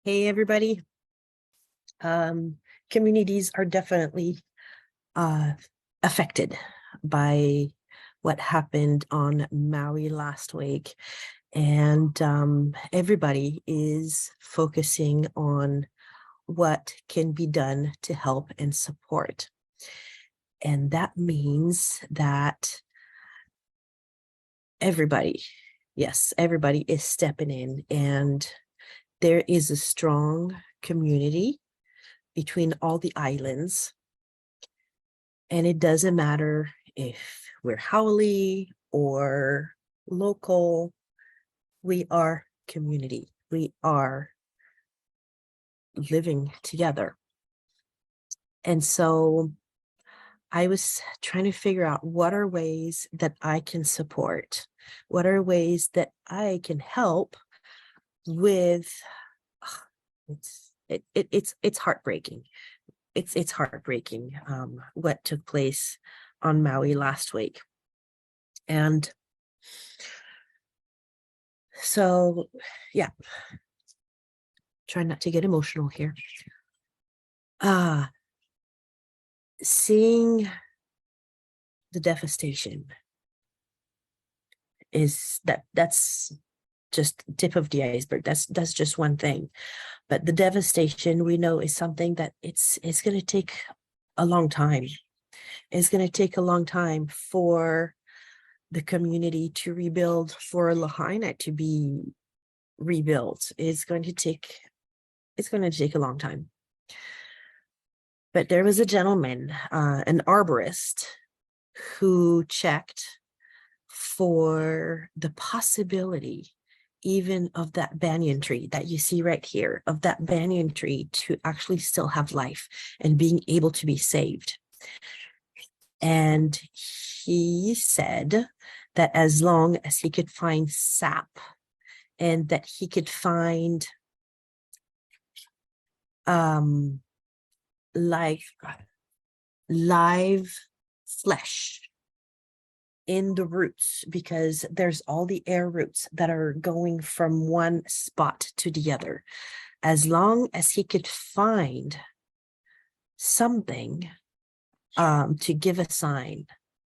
Hey, everybody. Communities are definitely affected by what happened on Maui last week. And everybody is focusing on what can be done to help and support. And that means that everybody, yes, everybody is stepping in, and there is a strong community between all the islands. And it doesn't matter if we're haole or local, we are community. We are living together. And so I was trying to figure out what are ways that I can support, what are ways that I can help with. It's heartbreaking. It's heartbreaking what took place on Maui last week. And so, yeah, try not to get emotional here. Seeing the devastation that's just tip of the iceberg. That's just one thing. But the devastation, we know, is something that it's going to take a long time. It's going to take a long time for the community to rebuild, for Lahaina to be rebuilt. It's going to take a long time. But there was a gentleman, an arborist, who checked for the possibility even of that banyan tree that you see right here, of that banyan tree to actually still have life and being able to be saved. And he said that as long as he could find sap and that he could find live flesh in the roots, because there's all the air roots that are going from one spot to the other. As long as he could find something to give a sign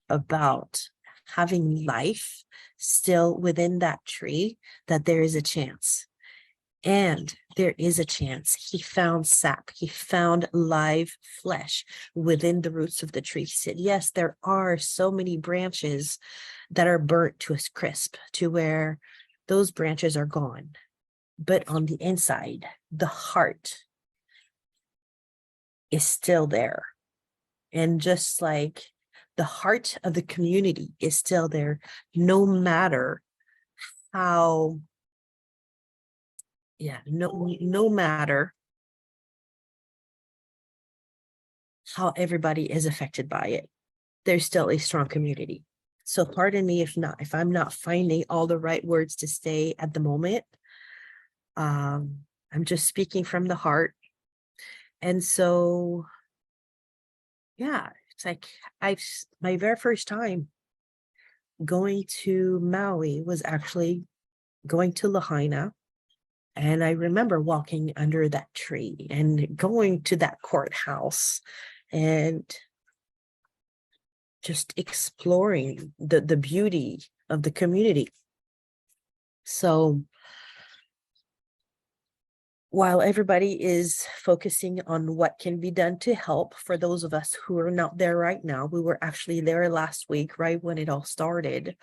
about having life still within that tree, that there is a chance. And there is a chance. He found sap. He found live flesh within the roots of the tree. He said, yes, there are so many branches that are burnt to a crisp, to where those branches are gone. But on the inside, the heart is still there. And just like the heart of the community is still there, no matter how, no matter how everybody is affected by it, there's still a strong community. So pardon me if I'm not finding all the right words to say at the moment. I'm just speaking from the heart. And so, yeah, it's like my very first time going to Maui was actually going to Lahaina. And I remember walking under that tree and going to that courthouse and just exploring the beauty of the community. So while everybody is focusing on what can be done to help, for those of us who are not there right now, we were actually there last week, right when it all started.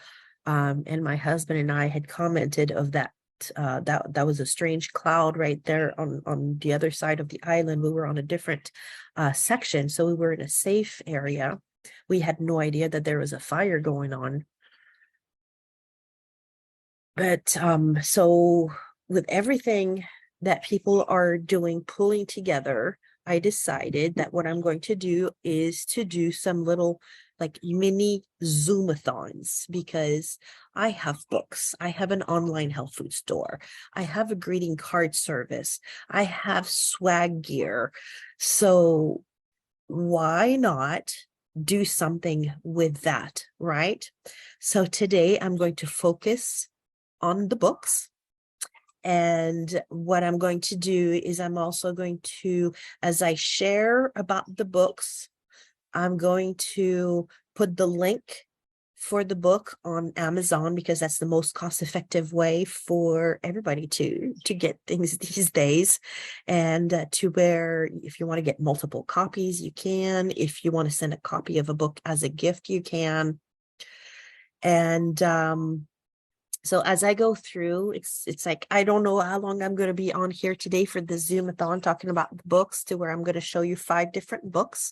And my husband and I had commented of that. That was a strange cloud right there on the other side of the island. We were on a different section, so we were in a safe area. We had no idea that there was a fire going on. But so with everything that people are doing, pulling together, I decided that what I'm going to do is to do some little like mini Zoomathons, because I have books, I have an online health food store, I have a greeting card service, I have swag gear. So why not do something with that, right? So today I'm going to focus on the books, And what I'm going to do is I'm also going to, as I share about the books, I'm going to put the link for the book on Amazon, because that's the most cost-effective way for everybody to get things these days. And to where if you want to get multiple copies, you can. If you want to send a copy of a book as a gift, you can. And so as I go through, it's like, I don't know how long I'm going to be on here today for the Zoom-a-thon talking about the books, to where I'm going to show you 5 different books.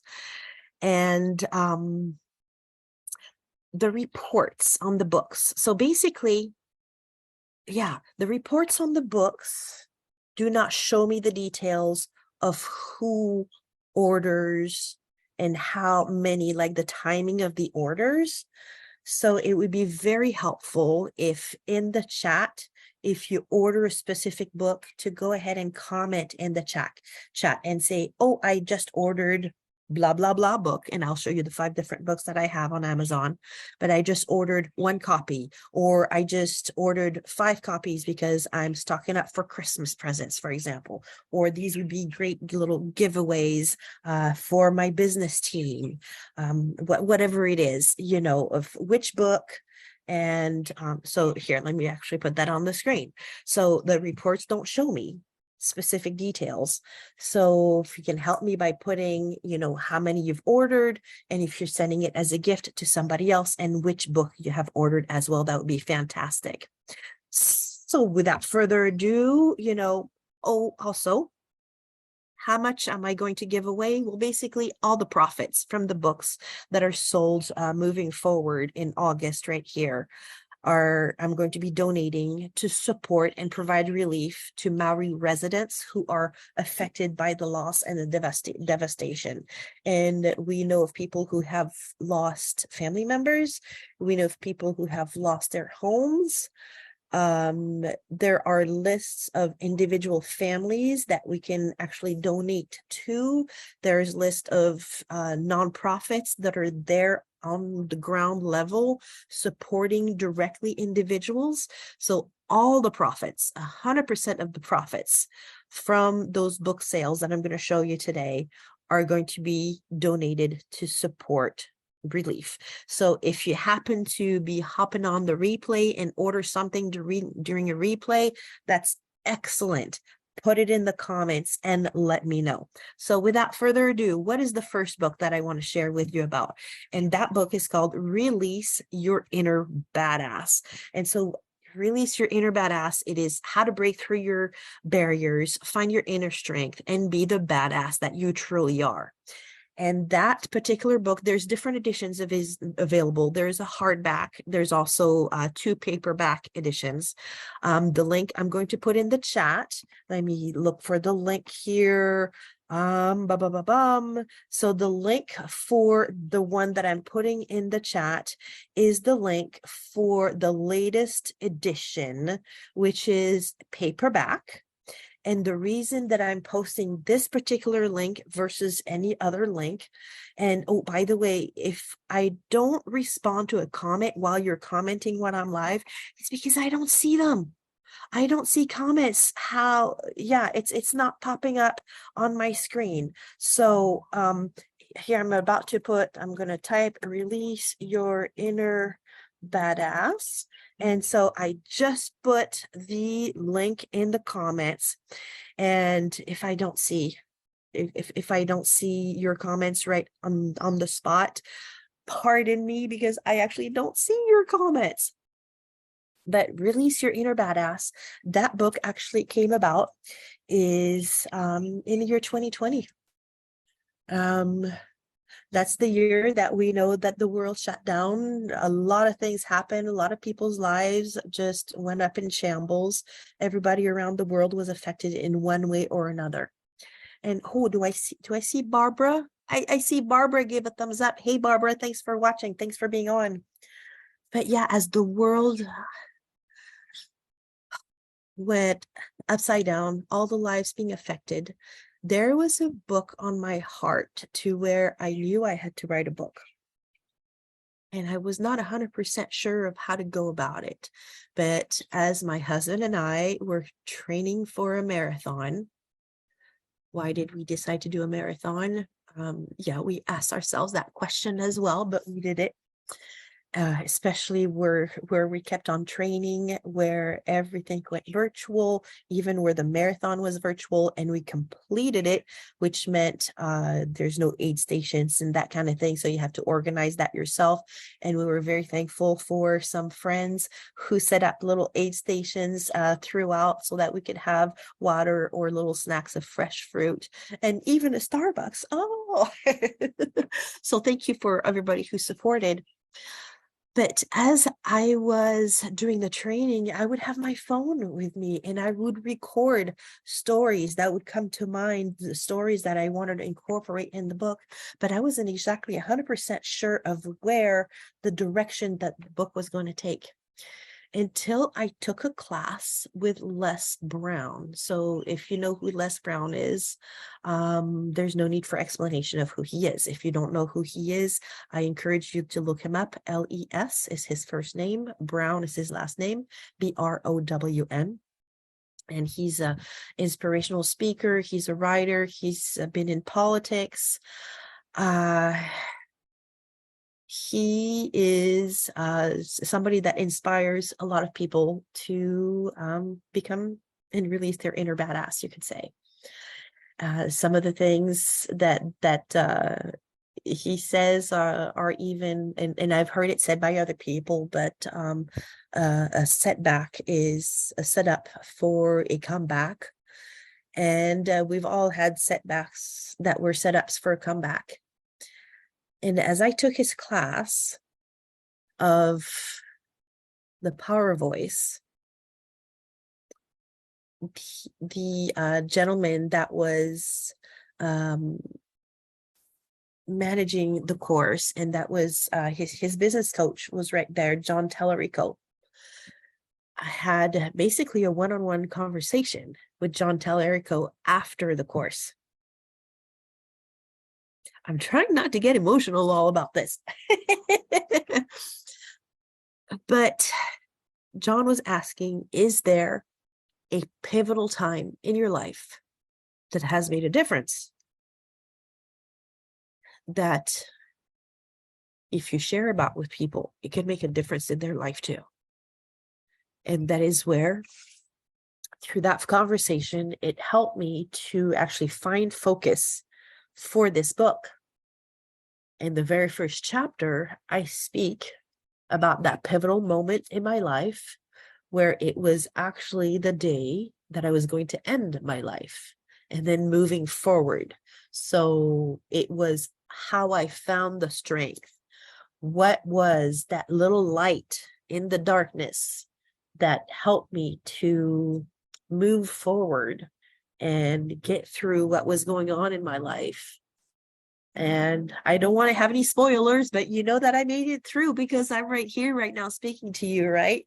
And the reports on the books. So basically, yeah, the reports on the books do not show me the details of who orders and how many, like the timing of the orders. So it would be very helpful if in the chat, if you order a specific book, to go ahead and comment in the chat and say, oh, I just ordered blah, blah, blah book. And I'll show you the 5 different books that I have on Amazon, but I just ordered 1 copy, or I just ordered 5 copies because I'm stocking up for Christmas presents, for example, or these would be great little giveaways for my business team, whatever it is, you know, of which book. And so here, let me actually put that on the screen. So the reports don't show me specific details. So if you can help me by putting, you know, how many you've ordered, and if you're sending it as a gift to somebody else, and which book you have ordered as well, that would be fantastic. So without further ado, you know, oh, also, how much am I going to give away? Well, basically all the profits from the books that are sold moving forward in August right here I'm going to be donating to support and provide relief to Maui residents who are affected by the loss and the devastation. And we know of people who have lost family members. We know of people who have lost their homes. There are lists of individual families that we can actually donate to. There's a list of nonprofits that are there on the ground level supporting directly individuals. So all the profits, 100% of the profits from those book sales that I'm going to show you today are going to be donated to support relief. So if you happen to be hopping on the replay and order something during a replay, that's excellent. Put it in the comments and let me know. So without further ado, what is the first book that I want to share with you about? And that book is called Release Your Inner Badass. And so Release Your Inner Badass, it is how to break through your barriers, find your inner strength, and be the badass that you truly are. And that particular book, there's different editions of is available. There's a hardback. There's also 2 paperback editions. The link I'm going to put in the chat. Let me look for the link here. So the link for the one that I'm putting in the chat is the link for the latest edition, which is paperback. And the reason that I'm posting this particular link versus any other link, and oh, by the way, if I don't respond to a comment while you're commenting when I'm live, it's because I don't see them. I don't see comments. Yeah, it's not popping up on my screen. So here I'm going to type Release Your Inner Badass. And so I just put the link in the comments. And if I don't see, if I don't see your comments right on the spot, pardon me, because I actually don't see your comments. But Release Your Inner Badass, that book actually came about is in the year 2020. That's the year that we know that the world shut down. A lot of things happened. A lot of people's lives just went up in shambles. Everybody around the world was affected in one way or another. And who do I see? Do I see Barbara? I see Barbara gave a thumbs up. Hey, Barbara, thanks for watching. Thanks for being on. But yeah, as the world went upside down, all the lives being affected, there was a book on my heart to where I knew I had to write a book. And I was not 100% sure of how to go about it. But as my husband and I were training for a marathon, why did we decide to do a marathon? Yeah, we asked ourselves that question as well, but we did it. Especially where we kept on training, where everything went virtual, even where the marathon was virtual, and we completed it, which meant there's no aid stations and that kind of thing. So you have to organize that yourself. And we were very thankful for some friends who set up little aid stations throughout so that we could have water or little snacks of fresh fruit and even a Starbucks. Oh, so thank you for everybody who supported. But as I was doing the training, I would have my phone with me and I would record stories that would come to mind, the stories that I wanted to incorporate in the book. But I wasn't exactly 100% sure of where the direction that the book was going to take, until I took a class with Les Brown. So if you know who Les Brown is, there's no need for explanation of who he is. If you don't know who he is, I encourage you to look him up. Les is his first name. Brown is his last name. Brown. And he's a inspirational speaker. He's a writer. He's been in politics. He is somebody that inspires a lot of people to become and release their inner badass, you could say. Some of the things that he says are even, and I've heard it said by other people, but a setback is a setup for a comeback. And we've all had setbacks that were setups for a comeback. And as I took his class of the power voice, the gentleman that was managing the course, and that was his business coach was right there, John Tellerico. I had basically a one-on-one conversation with John Tellerico after the course. I'm trying not to get emotional all about this. But John was asking, is there a pivotal time in your life that has made a difference? That if you share about with people, it can make a difference in their life too. And that is where, through that conversation, it helped me to actually find focus for this book. In the very first chapter, I speak about that pivotal moment in my life where it was actually the day that I was going to end my life and then moving forward. So it was how I found the strength. What was that little light in the darkness that helped me to move forward and get through what was going on in my life? And I don't want to have any spoilers, but you know that I made it through because I'm right here right now speaking to you, right?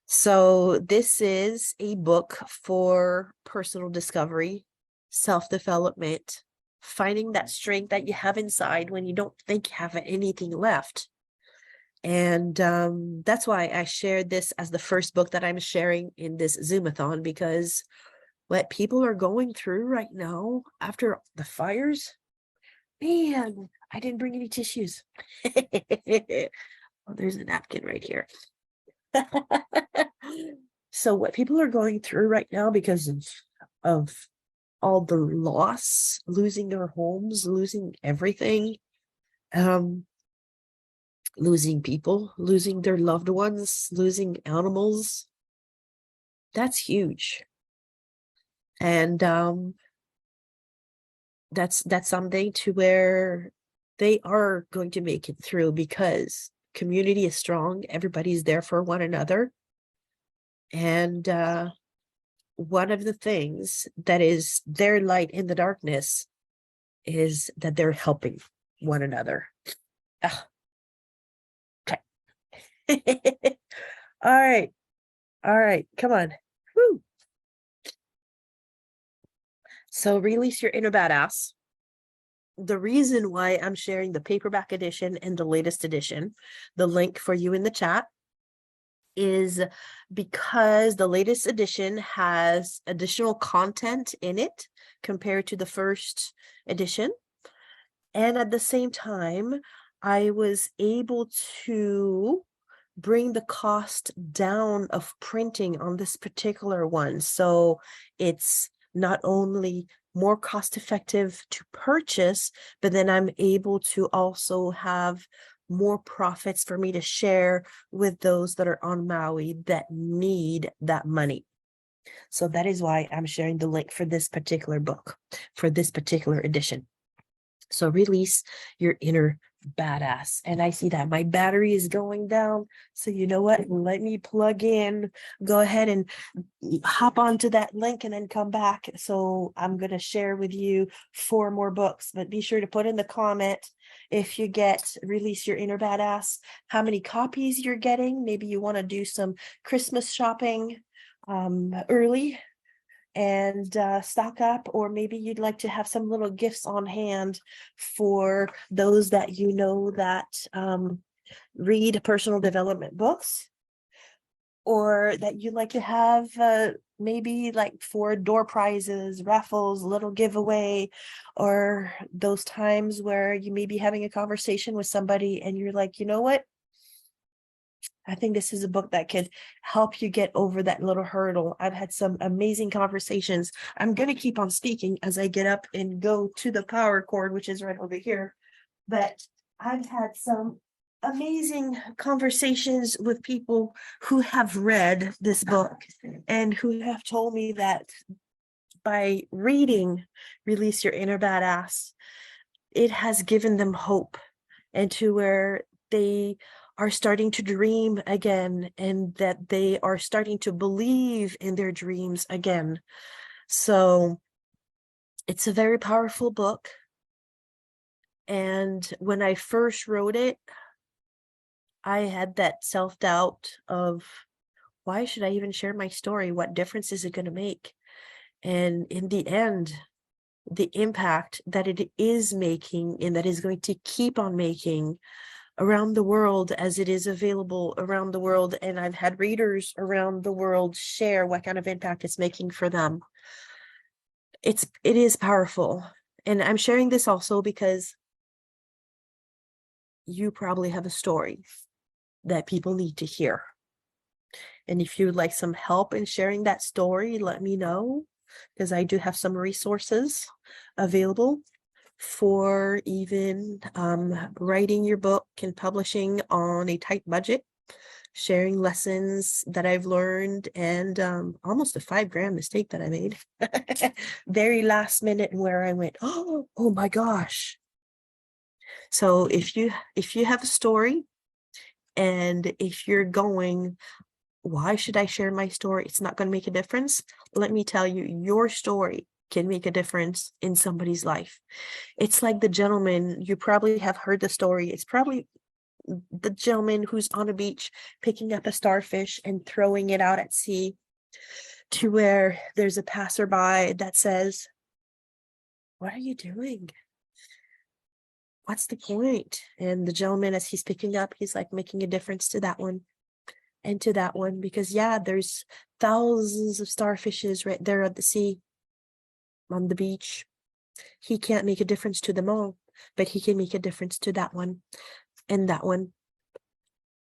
So this is a book for personal discovery, self-development, finding that strength that you have inside when you don't think you have anything left. And that's why I shared this as the first book that I'm sharing in this Zoomathon, because what people are going through right now after the fires, man, I didn't bring any tissues. Oh, there's a napkin right here. So what people are going through right now because of all the loss, losing their homes, losing everything, losing people, losing their loved ones, losing animals, that's huge. And that's something to where they are going to make it through because community is strong, everybody's there for one another. And one of the things that is their light in the darkness is that they're helping one another. Ah, okay. All right, come on. Woo. So release your inner badass. the reason why I'm sharing the paperback edition and the latest edition, the link for you in the chat, is because the latest edition has additional content in it compared to the first edition. And at the same time, I was able to bring the cost down of printing on this particular one. So it's not only more cost effective to purchase, but then I'm able to also have more profits for me to share with those that are on Maui that need that money. So that is why I'm sharing the link for this particular book, for this particular edition. So release your inner badass. And I see that my battery is going down. So you know what? Let me plug in, go ahead and hop onto that link and then come back. So I'm going to share with you 4 more books, but be sure to put in the comment if you get Release Your Inner Badass, how many copies you're getting. Maybe you want to do some Christmas shopping early and stock up, or maybe you'd like to have some little gifts on hand for those that you know that read personal development books, or that you'd like to have maybe like for door prizes, raffles, little giveaway, or those times where you may be having a conversation with somebody and you're like, you know what? I think this is a book that could help you get over that little hurdle. I've had some amazing conversations. I'm going to keep on speaking as I get up and go to the power cord, which is right over here. But I've had some amazing conversations with people who have read this book and who have told me that by reading Release Your Inner Badass, it has given them hope, and to where they are starting to dream again, and that they are starting to believe in their dreams again. So it's a very powerful book. And when I first wrote it, I had that self-doubt of, why should I even share my story? What difference is it going to make? And in the end, the impact that it is making, and that is going to keep on making around the world, as it is available around the world. And I've had readers around the world share what kind of impact it's making for them. It is powerful. And I'm sharing this also because you probably have a story that people need to hear. And if you would like some help in sharing that story, let me know, because I do have some resources available for even writing your book and publishing on a tight budget, sharing lessons that I've learned, and almost a $5,000 mistake that I made very last minute, where I went, oh my gosh. So if you have a story, and if you're going, why should I share my story? It's not going to make a difference. Let me tell you, your story can make a difference in somebody's life. It's like the gentleman, you probably have heard the story. It's probably the gentleman who's on a beach picking up a starfish and throwing it out at sea, to where there's a passerby that says, what are you doing? What's the point? And the gentleman, as he's picking up, he's like making a difference to that one and to that one, because yeah, there's thousands of starfishes right there at the sea, on the beach. He can't make a difference to them all, but he can make a difference to that one and that one.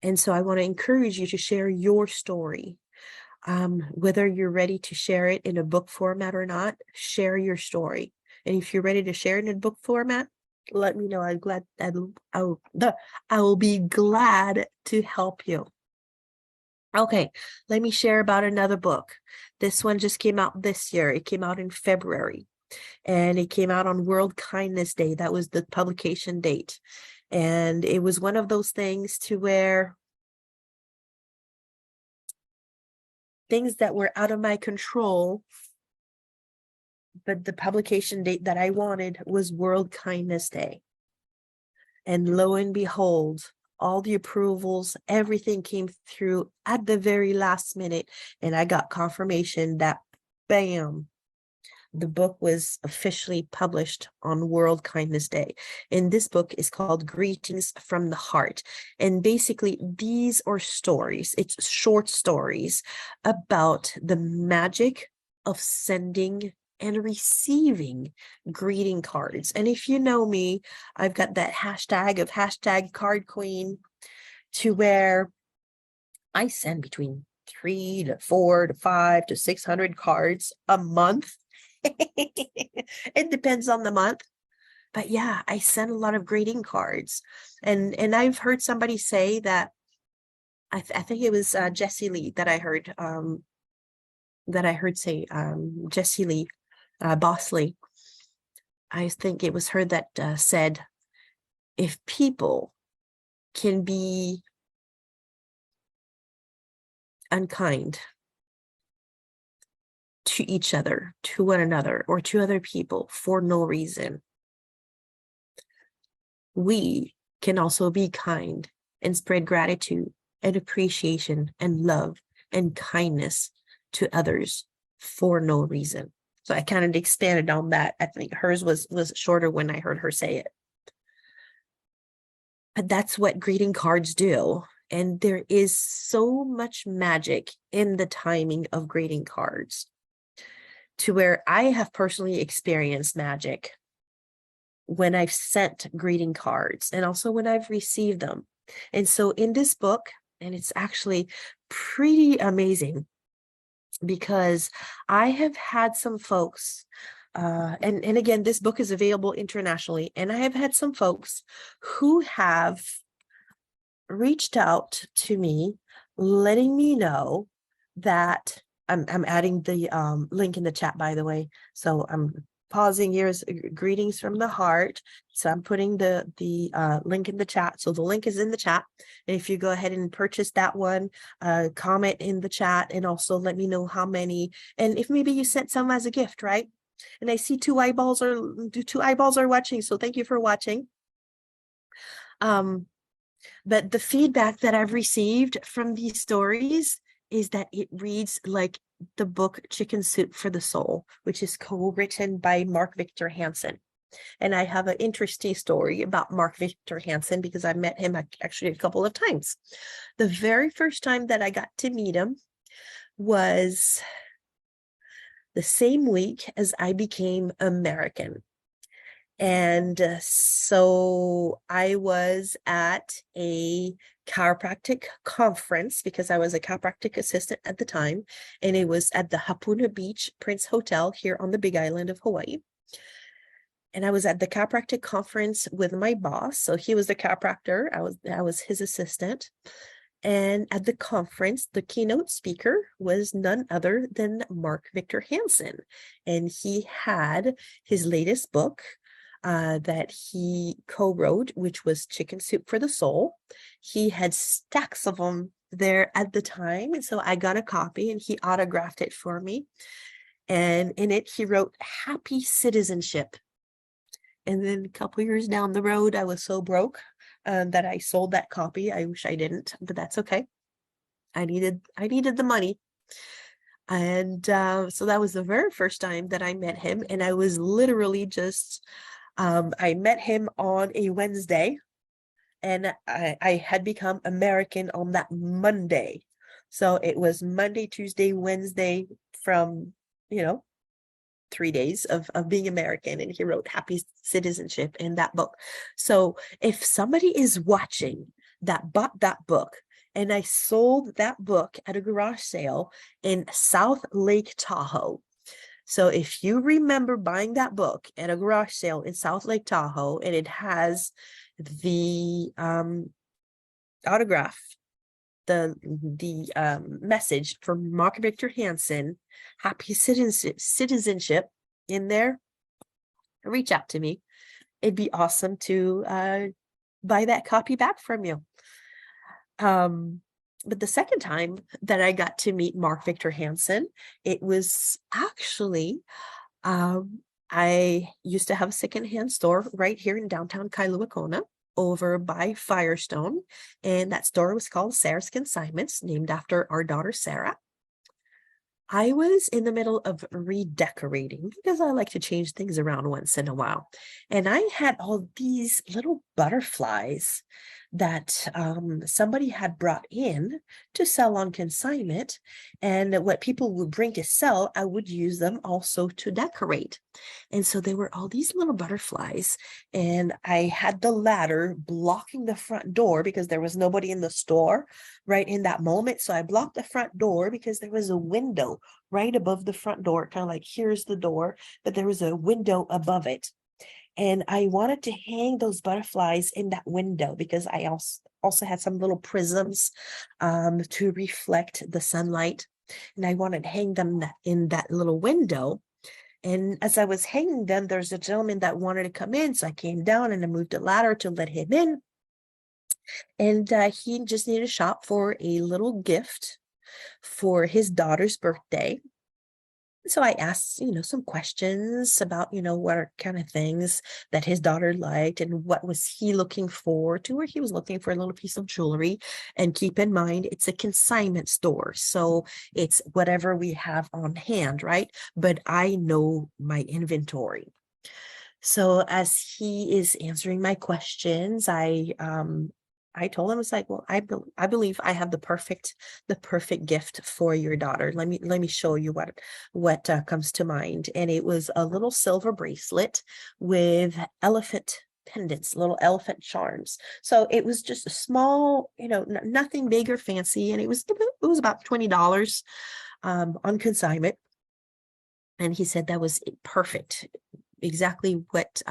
And so I want to encourage you to share your story. Whether you're ready to share it in a book format or not, share your story. And if you're ready to share it in a book format, let me know. I will be glad to help you. Okay, let me share about another book. This one just came out this year. It came out in February, and it came out on World Kindness Day. That was the publication date. And it was one of those things to where things that were out of my control, but the publication date that I wanted was World Kindness Day. And lo and behold, all the approvals, everything came through at the very last minute. And I got confirmation that, bam, The book was officially published on World Kindness Day. And this book is called Greetings from the Heart. And basically, these are stories, it's short stories about the magic of sending and receiving greeting cards. And if you know me, I've got that hashtag of hashtag card queen, to where I send between 3 to 4 to 5 to 600 cards a month. It depends on the month. But yeah, I send a lot of greeting cards. And I've heard somebody say that, I think it was Jessie Lee that I heard say, Jessie Lee, Boss Lee. I think it was her that said, if people can be unkind to each other, to one another, or to other people for no reason, we can also be kind and spread gratitude and appreciation and love and kindness to others for no reason. So I kind of expanded on that. I think hers was shorter when I heard her say it. But that's what greeting cards do. And there is so much magic in the timing of greeting cards, to where I have personally experienced magic when I've sent greeting cards and also when I've received them. And so in this book, and it's actually pretty amazing, because I have had some folks, and again, this book is available internationally, and I have had some folks who have reached out to me, letting me know that I'm adding the link in the chat, by the way. So I'm pausing here. Is greetings from the heart. So I'm putting the link in the chat. So the link is in the chat. And if you go ahead and purchase that one, comment in the chat, and also let me know how many, and if maybe you sent some as a gift, right? And I see two eyeballs are watching. So thank you for watching. But the feedback that I've received from these stories is that it reads like the book Chicken Soup for the Soul, which is co-written by Mark Victor Hansen. And I have an interesting story about Mark Victor Hansen, because I met him actually a couple of times. The very first time that I got to meet him was the same week as I became American. And so I was at a chiropractic conference, because I was a chiropractic assistant at the time, and it was at the Hapuna Beach Prince Hotel here on the Big Island of Hawaii. And I was at the chiropractic conference with my boss. So he was the chiropractor, I was his assistant. And at the conference, the keynote speaker was none other than Mark Victor Hansen. And he had his latest book that he co-wrote, which was Chicken Soup for the Soul. He had stacks of them there at the time. And so I got a copy, and he autographed it for me. And in it, he wrote "Happy Citizenship." And then a couple years down the road, I was so broke that I sold that copy. I wish I didn't, but that's okay. I needed the money. And so that was the very first time that I met him. And I was literally just, I met him on a Wednesday, and I had become American on that Monday. So it was Monday, Tuesday, Wednesday, from, 3 days of being American. And he wrote Happy Citizenship in that book. So if somebody is watching that bought that book, and I sold that book at a garage sale in South Lake Tahoe. So if you remember buying that book at a garage sale in South Lake Tahoe, and it has the autograph, the message from Mark Victor Hansen, Happy Citizenship, in there, reach out to me. It'd be awesome to buy that copy back from you. But the second time that I got to meet Mark Victor Hansen, it was actually, I used to have a secondhand store right here in downtown Kailua Kona, over by Firestone, and that store was called Sarah's Consignments, named after our daughter Sarah. I was in the middle of redecorating because I like to change things around once in a while. And I had all these little butterflies that somebody had brought in to sell on consignment. And what people would bring to sell, I would use them also to decorate. And so there were all these little butterflies, and I had the ladder blocking the front door because there was nobody in the store right in that moment. So I blocked the front door because there was a window right above the front door, kind of like here's the door, but there was a window above it. And I wanted to hang those butterflies in that window because I also had some little prisms to reflect the sunlight. And I wanted to hang them in that little window. And as I was hanging them, there's a gentleman that wanted to come in. So I came down and I moved a ladder to let him in. And he just needed to shop for a little gift for his daughter's birthday. So I asked, some questions about, what are kind of things that his daughter liked and what was he looking for to where he was looking for a little piece of jewelry. And keep in mind, it's a consignment store. So it's whatever we have on hand, right? But I know my inventory. So as he is answering my questions, I told him, it's like, well, I believe I have the perfect gift for your daughter. Let me show you what comes to mind. And it was a little silver bracelet with elephant pendants, little elephant charms. So it was just a small, nothing big or fancy, and it was about $20 on consignment. And he said that was perfect, exactly what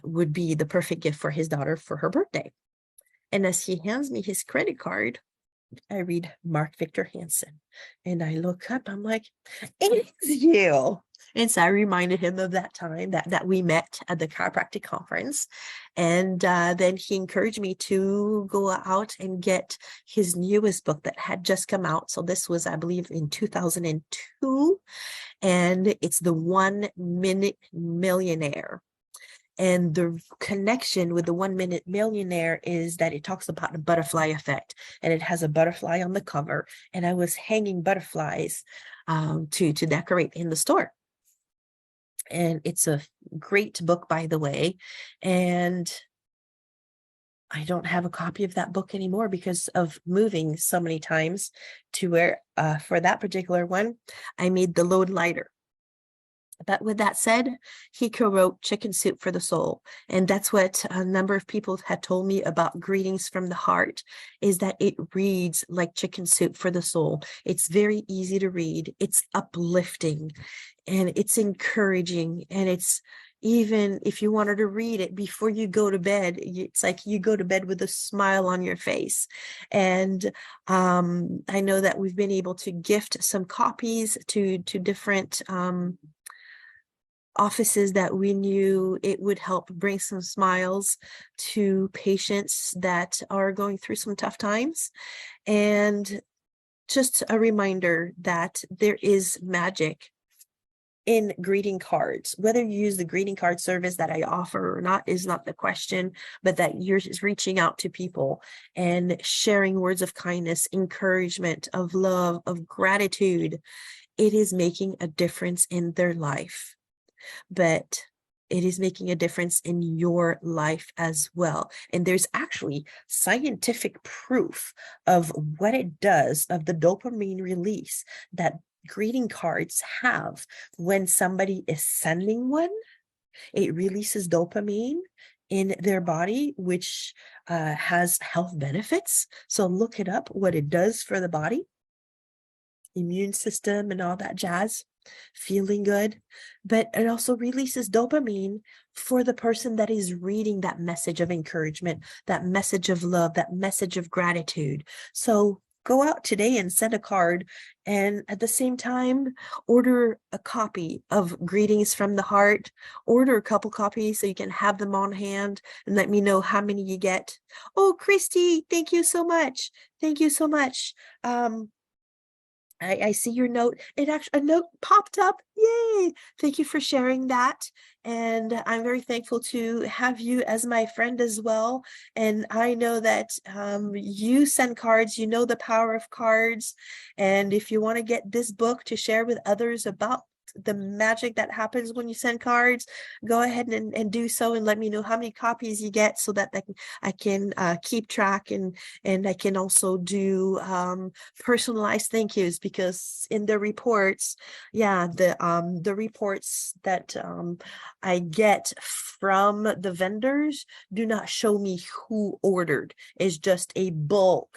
would be the perfect gift for his daughter for her birthday. And as he hands me his credit card, I read Mark Victor Hansen. And I look up, I'm like, it is you. And so I reminded him of that time that we met at the chiropractic conference. And then he encouraged me to go out and get his newest book that had just come out. So this was, I believe, in 2002. And it's The 1 Minute Millionaire. And the connection with the 1 Minute Millionaire is that it talks about the butterfly effect, and it has a butterfly on the cover. And I was hanging butterflies to decorate in the store. And it's a great book, by the way. And I don't have a copy of that book anymore because of moving so many times to where for that particular one, I made the load lighter. But with that said, he co-wrote Chicken Soup for the Soul. And that's what a number of people had told me about Greetings from the Heart, is that it reads like chicken soup for the soul. It's very easy to read. It's uplifting and it's encouraging. And it's, even if you wanted to read it before you go to bed, it's like you go to bed with a smile on your face. And I know that we've been able to gift some copies to different offices that we knew it would help bring some smiles to patients that are going through some tough times. And just a reminder that there is magic in greeting cards. Whether you use the greeting card service that I offer or not is not the question, but that you're just reaching out to people and sharing words of kindness, encouragement, of love, of gratitude. It is making a difference in their life. But it is making a difference in your life as well. And there's actually scientific proof of what it does, of the dopamine release that greeting cards have when somebody is sending one. It releases dopamine in their body, which has health benefits. So look it up, what it does for the body, immune system and all that jazz. Feeling good, but it also releases dopamine for the person that is reading that message of encouragement, that message of love, that message of gratitude. So go out today and send a card, and at the same time, order a copy of Greetings from the Heart. Order a couple copies so you can have them on hand, and let me know how many you get. Oh, Christy, thank you so much. Thank you so much. I see your note. It actually, a note popped up. Yay. Thank you for sharing that. And I'm very thankful to have you as my friend as well. And I know that you send cards, you know the power of cards. And if you want to get this book to share with others about the magic that happens when you send cards, go ahead and do so, and let me know how many copies you get, so that I can keep track, and I can also do personalized thank yous, because in the reports, yeah, the reports that I get from the vendors do not show me who ordered. It's just a bulk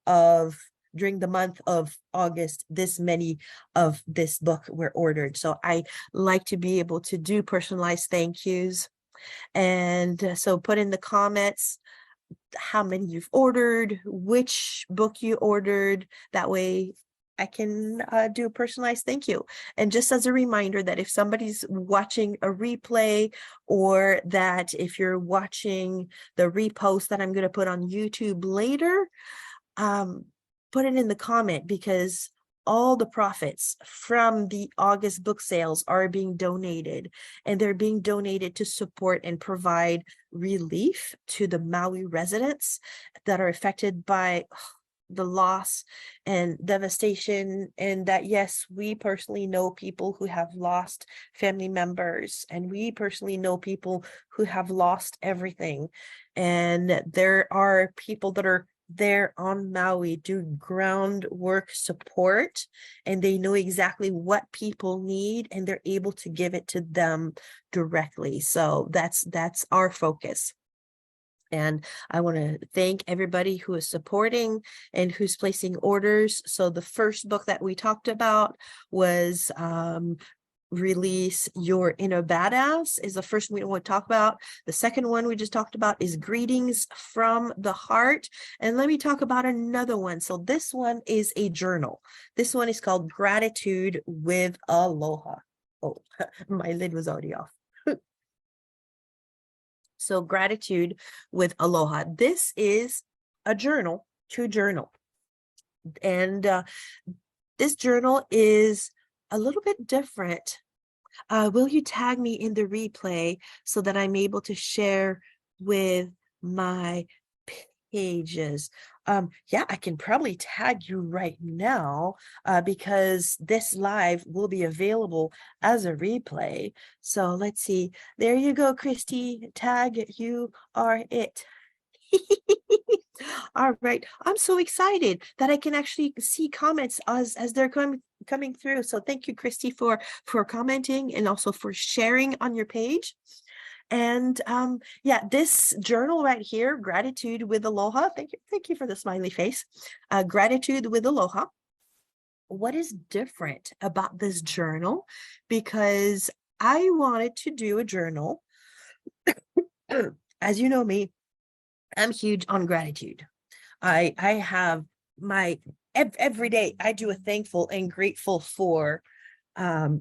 of, during the month of August, this many of this book were ordered. So I like to be able to do personalized thank yous. And so put in the comments how many you've ordered, which book you ordered. That way I can do a personalized thank you. And just as a reminder that if somebody's watching a replay, or that if you're watching the repost that I'm going to put on YouTube later, put it in the comment, because all the profits from the August book sales are being donated, and they're being donated to support and provide relief to the Maui residents that are affected by the loss and devastation. And that, yes, we personally know people who have lost family members, and we personally know people who have lost everything. And there are people that are there on Maui do groundwork support, and they know exactly what people need, and they're able to give it to them directly. So that's our focus. And I want to thank everybody who is supporting and who's placing orders. So the first book that we talked about was Release Your Inner Badass, is the first one we want to talk about. The second one we just talked about is Greetings from the Heart. And let me talk about another one. So this one is a journal. This one is called Gratitude with Aloha. Oh, my lid was already off. So Gratitude with Aloha. This is a journal to journal. And this journal is a little bit different. Will you tag me in the replay so that I'm able to share with my pages? Yeah, I can probably tag you right now, because this live will be available as a replay. So let's see. There you go, Christy. Tag, you are it. All right. I'm so excited that I can actually see comments as they're coming through. So thank you, Christy, for commenting, and also for sharing on your page. And yeah, this journal right here, Gratitude with Aloha. Thank you for the smiley face. Gratitude with Aloha. What is different about this journal? Because I wanted to do a journal. As you know me, I'm huge on gratitude. I have my every day I do a thankful and grateful for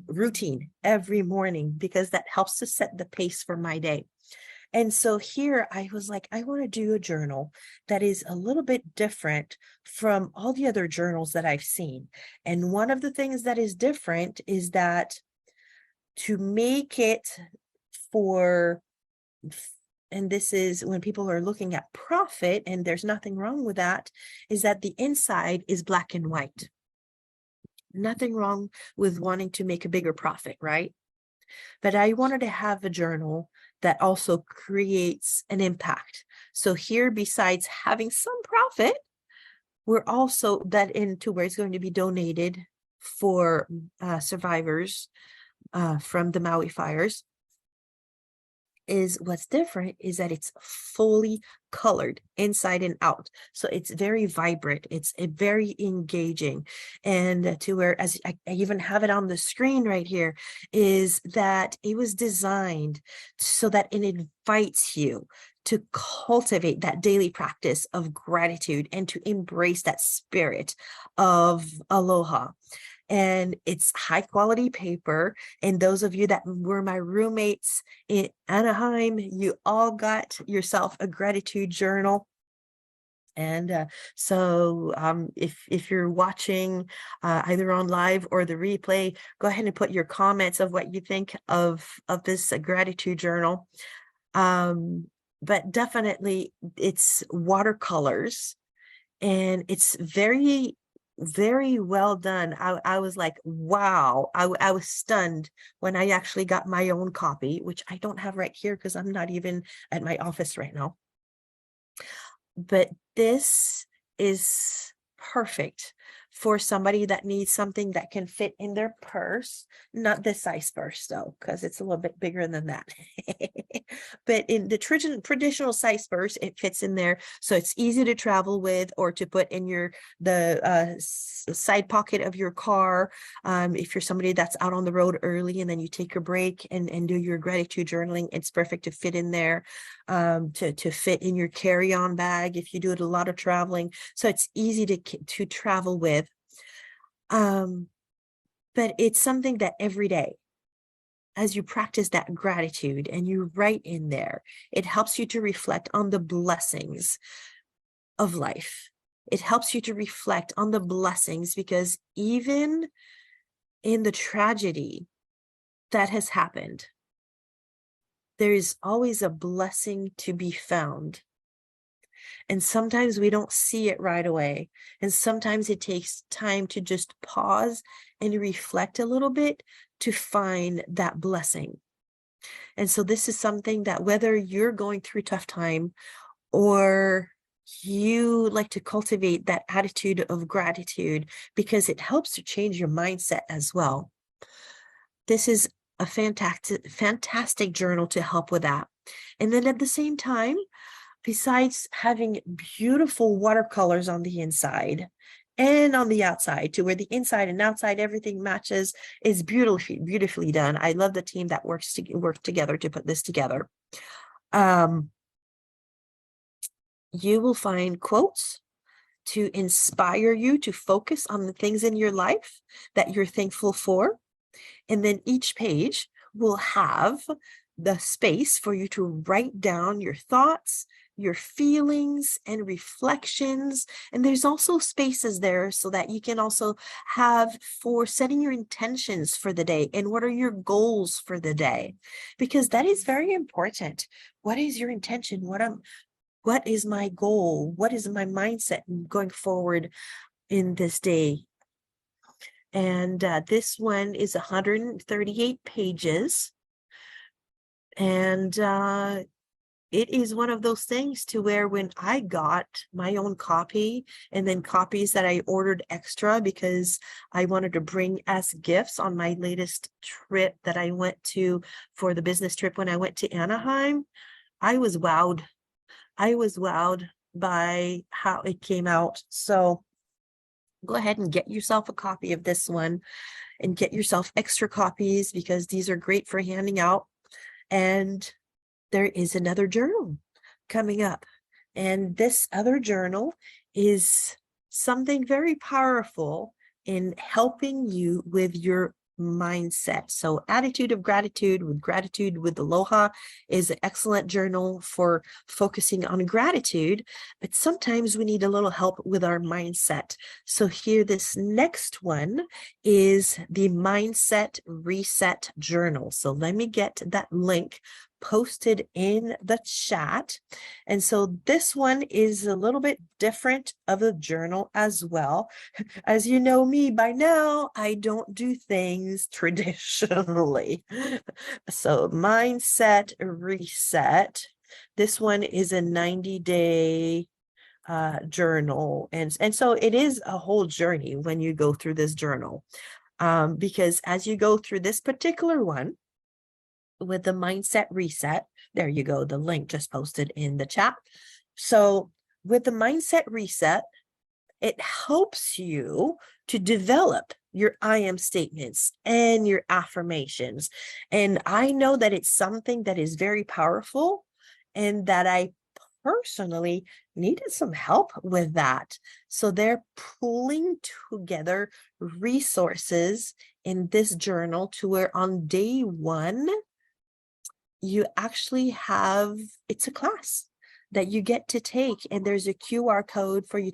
routine every morning, because that helps to set the pace for my day. And so here I was like, I want to do a journal that is a little bit different from all the other journals that I've seen. And one of the things that is different is that to make it for, and this is when people are looking at profit, and there's nothing wrong with that, is that the inside is black and white. Nothing wrong with wanting to make a bigger profit, right? But I wanted to have a journal that also creates an impact. So here, besides having some profit, we're also that into where it's going to be donated for survivors from the Maui fires. Is what's different is that it's fully colored inside and out. So it's very vibrant. It's very engaging. And to where, as I even have it on the screen right here, is that it was designed so that it invites you to cultivate that daily practice of gratitude and to embrace that spirit of aloha. And it's high quality paper. And those of you that were my roommates in Anaheim, you all got yourself a gratitude journal. And so if you're watching either on live or the replay, go ahead and put your comments of what you think of this gratitude journal. But definitely it's watercolors, and it's very, very well done. I was like, wow. I was stunned when I actually got my own copy, which I don't have right here because I'm not even at my office right now. But this is perfect for somebody that needs something that can fit in their purse. Not this size purse though, because it's a little bit bigger than that. But in the traditional size purse, it fits in there, so it's easy to travel with or to put in the side pocket of your car. If you're somebody that's out on the road early and then you take a break and do your gratitude journaling, it's perfect to fit in there. To fit in your carry-on bag if you do a lot of traveling, so it's easy to travel with. But it's something that every day, as you practice that gratitude and you write in there, it helps you to reflect on the blessings of life. It helps you to reflect on the blessings, because even in the tragedy that has happened, there is always a blessing to be found. And sometimes we don't see it right away. And sometimes it takes time to just pause and reflect a little bit to find that blessing. And so this is something that, whether you're going through a tough time or you like to cultivate that attitude of gratitude, because it helps to change your mindset as well, this is a fantastic journal to help with that. And then at the same time, besides having beautiful watercolors on the inside and on the outside, to where the inside and outside everything matches, is beautifully done. I love the team that worked together to put this together. You will find quotes to inspire you to focus on the things in your life that you're thankful for. And then each page will have the space for you to write down your thoughts, your feelings, and reflections. And there's also spaces there so that you can also have for setting your intentions for the day and what are your goals for the day, because that is very important. What is your intention? What is my goal? What is my mindset going forward in this day? And this one is 138 pages. And it is one of those things to where, when I got my own copy, and then copies that I ordered extra because I wanted to bring as gifts on my latest trip that I went to for the business trip when I went to Anaheim, I was wowed. I was wowed by how it came out. So go ahead and get yourself a copy of this one, and get yourself extra copies, because these are great for handing out. And there is another journal coming up. And this other journal is something very powerful in helping you with your mindset. So attitude of gratitude with aloha is an excellent journal for focusing on gratitude, but sometimes we need a little help with our mindset. So here, this next one is the Mindset Reset Journal. So let me get that link posted in the chat. And so this one is a little bit different of a journal as well. As you know me by now, I don't do things traditionally. So Mindset Reset. This one is a 90-day journal. And so it is a whole journey when you go through this journal. Because as you go through this particular one, with the Mindset Reset, there you go, the link just posted in the chat. So with the Mindset Reset, it helps you to develop your I am statements and your affirmations. And I know that it's something that is very powerful, and that I personally needed some help with that. So they're pulling together resources in this journal to where on day one, you actually have, it's a class. that you get to take, and there's a QR code for you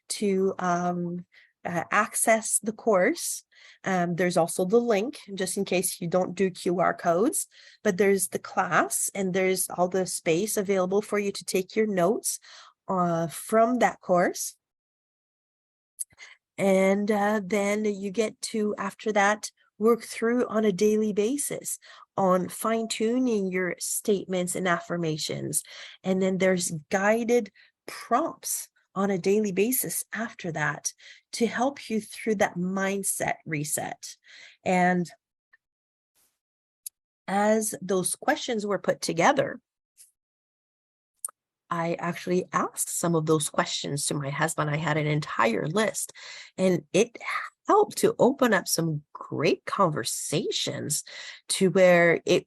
to access the course. There's also the link, just in case you don't do QR codes, but there's the class, and there's all the space available for you to take your notes from that course. And then you get to, after that, work through on a daily basis on fine-tuning your statements and affirmations. And then there's guided prompts on a daily basis after that to help you through that mindset reset. And as those questions were put together, I actually asked some of those questions to my husband. I had an entire list, and it helped to open up some great conversations to where it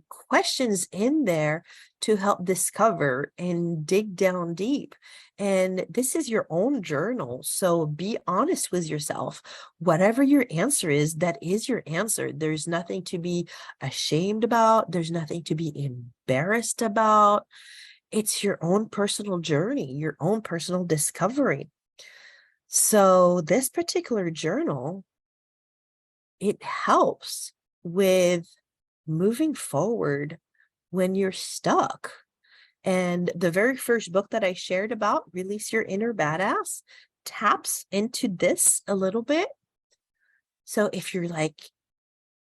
questions in there to help discover and dig down deep. And this is your own journal. So be honest with yourself. Whatever your answer is, that is your answer. There's nothing to be ashamed about. There's nothing to be embarrassed about. It's your own personal journey, your own personal discovery. So this particular journal, it helps with moving forward when you're stuck. And the very first book that I shared about, Release Your Inner Badass, taps into this a little bit. So if you're like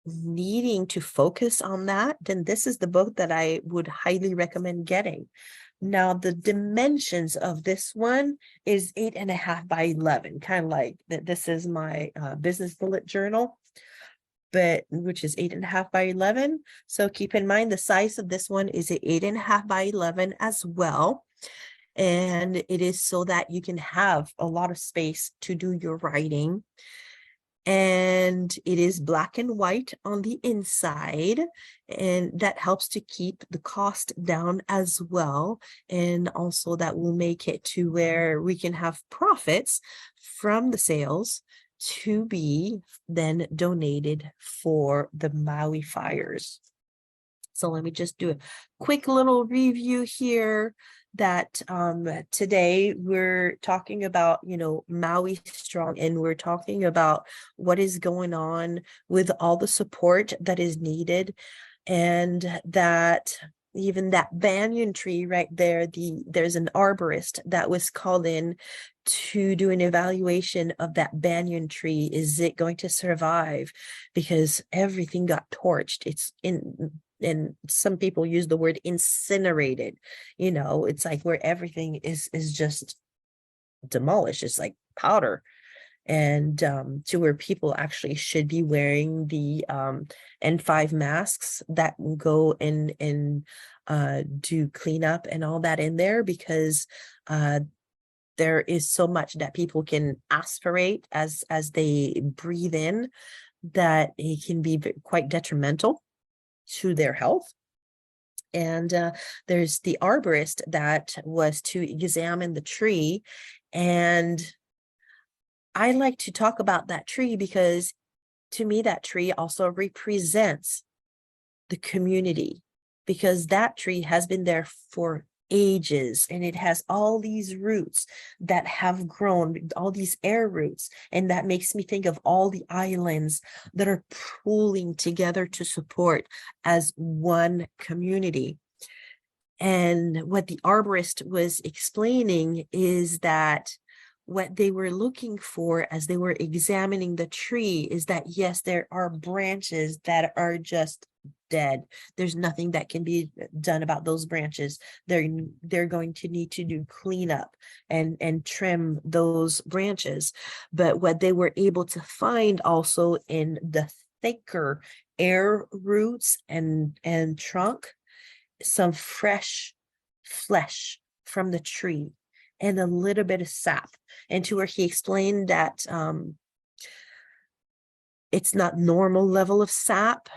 needing to focus on that, then this is the book that I would highly recommend getting. Now, the dimensions of this one is 8.5 by 11, kind of like that. This is my business bullet journal, but which is 8.5 by 11. So keep in mind the size of this one is 8.5 by 11 as well. And it is so that you can have a lot of space to do your writing. And it is black and white on the inside, and that helps to keep the cost down as well. And also that will make it to where we can have profits from the sales to be then donated for the Maui fires. So let me just do a quick little review here that today we're talking about, Maui Strong, and we're talking about what is going on with all the support that is needed, and that even that banyan tree right there, there's an arborist that was called in to do an evaluation of that banyan tree. Is it going to survive? Because everything got torched. It's in, and some people use the word incinerated. It's like where everything is just demolished. It's like powder. And to where people actually should be wearing the N5 masks that go and do cleanup and all that in there, because there is so much that people can aspirate as they breathe in, that it can be quite detrimental to their health. And there's the arborist that was to examine the tree. And I like to talk about that tree because to me, that tree also represents the community, because that tree has been there for ages, and it has all these roots that have grown, all these air roots. And that makes me think of all the islands that are pooling together to support as one community. And what the arborist was explaining is that what they were looking for as they were examining the tree is that, yes, there are branches that are just dead. There's nothing that can be done about those branches. They're going to need to do cleanup and trim those branches. But what they were able to find also in the thicker air roots and trunk, some fresh flesh from the tree and a little bit of sap. And to where he explained that it's not normal level of sap.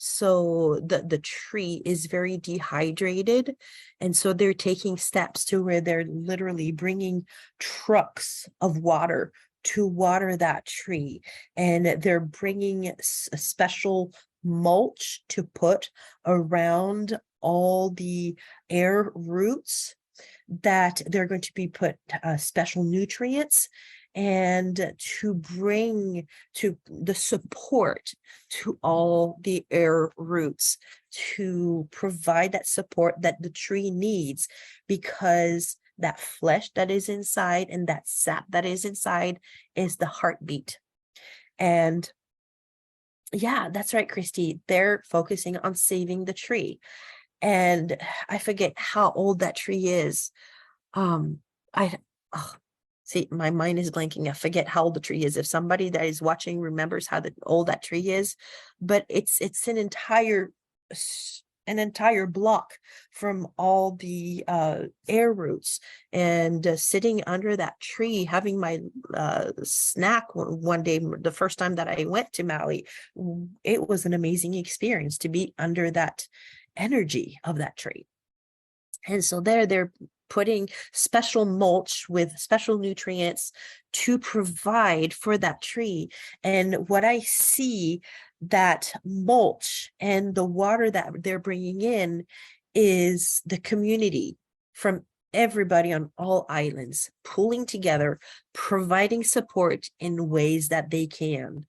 So the tree is very dehydrated. And so they're taking steps to where they're literally bringing trucks of water to water that tree. And they're bringing a special mulch to put around all the air roots, that they're going to be put special nutrients and to bring to the support to all the air roots, to provide that support that the tree needs, because that flesh that is inside and that sap that is inside is the heartbeat. And yeah, that's right, Christy. They're focusing on saving the tree. And I forget how old that tree is. I oh, see, my mind is blanking. I forget how old the tree is. If somebody that is watching remembers how old that tree is, but it's an entire block from all the air roots, and sitting under that tree having my snack one day, the first time that I went to Maui, it was an amazing experience to be under that energy of that tree. And so they're putting special mulch with special nutrients to provide for that tree. And what I see, that mulch and the water that they're bringing in is the community from everybody on all islands pulling together, providing support in ways that they can.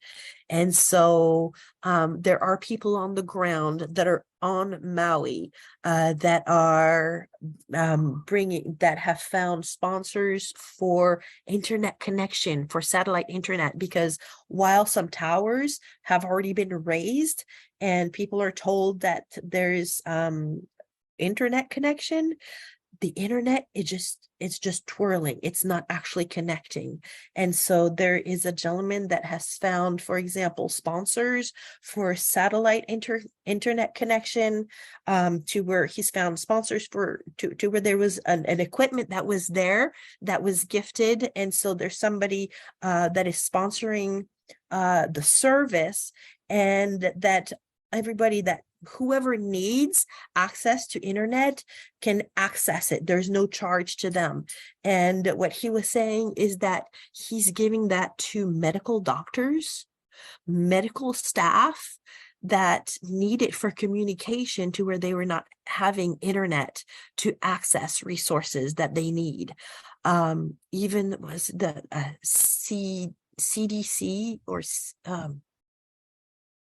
And so there are people on the ground that are on Maui that are that have found sponsors for internet connection, for satellite internet, because while some towers have already been raised and people are told that there's internet connection, the internet, it's just twirling, it's not actually connecting. And so there is a gentleman that has found, for example, sponsors for satellite internet connection, to where he's found sponsors for to where there was an equipment that was there that was gifted. And so there's somebody that is sponsoring the service, and that everybody, that whoever needs access to internet can access it. There's no charge to them. And what he was saying is that he's giving that to medical doctors, medical staff that need it for communication, to where they were not having internet to access resources that they need. Even was the CDC or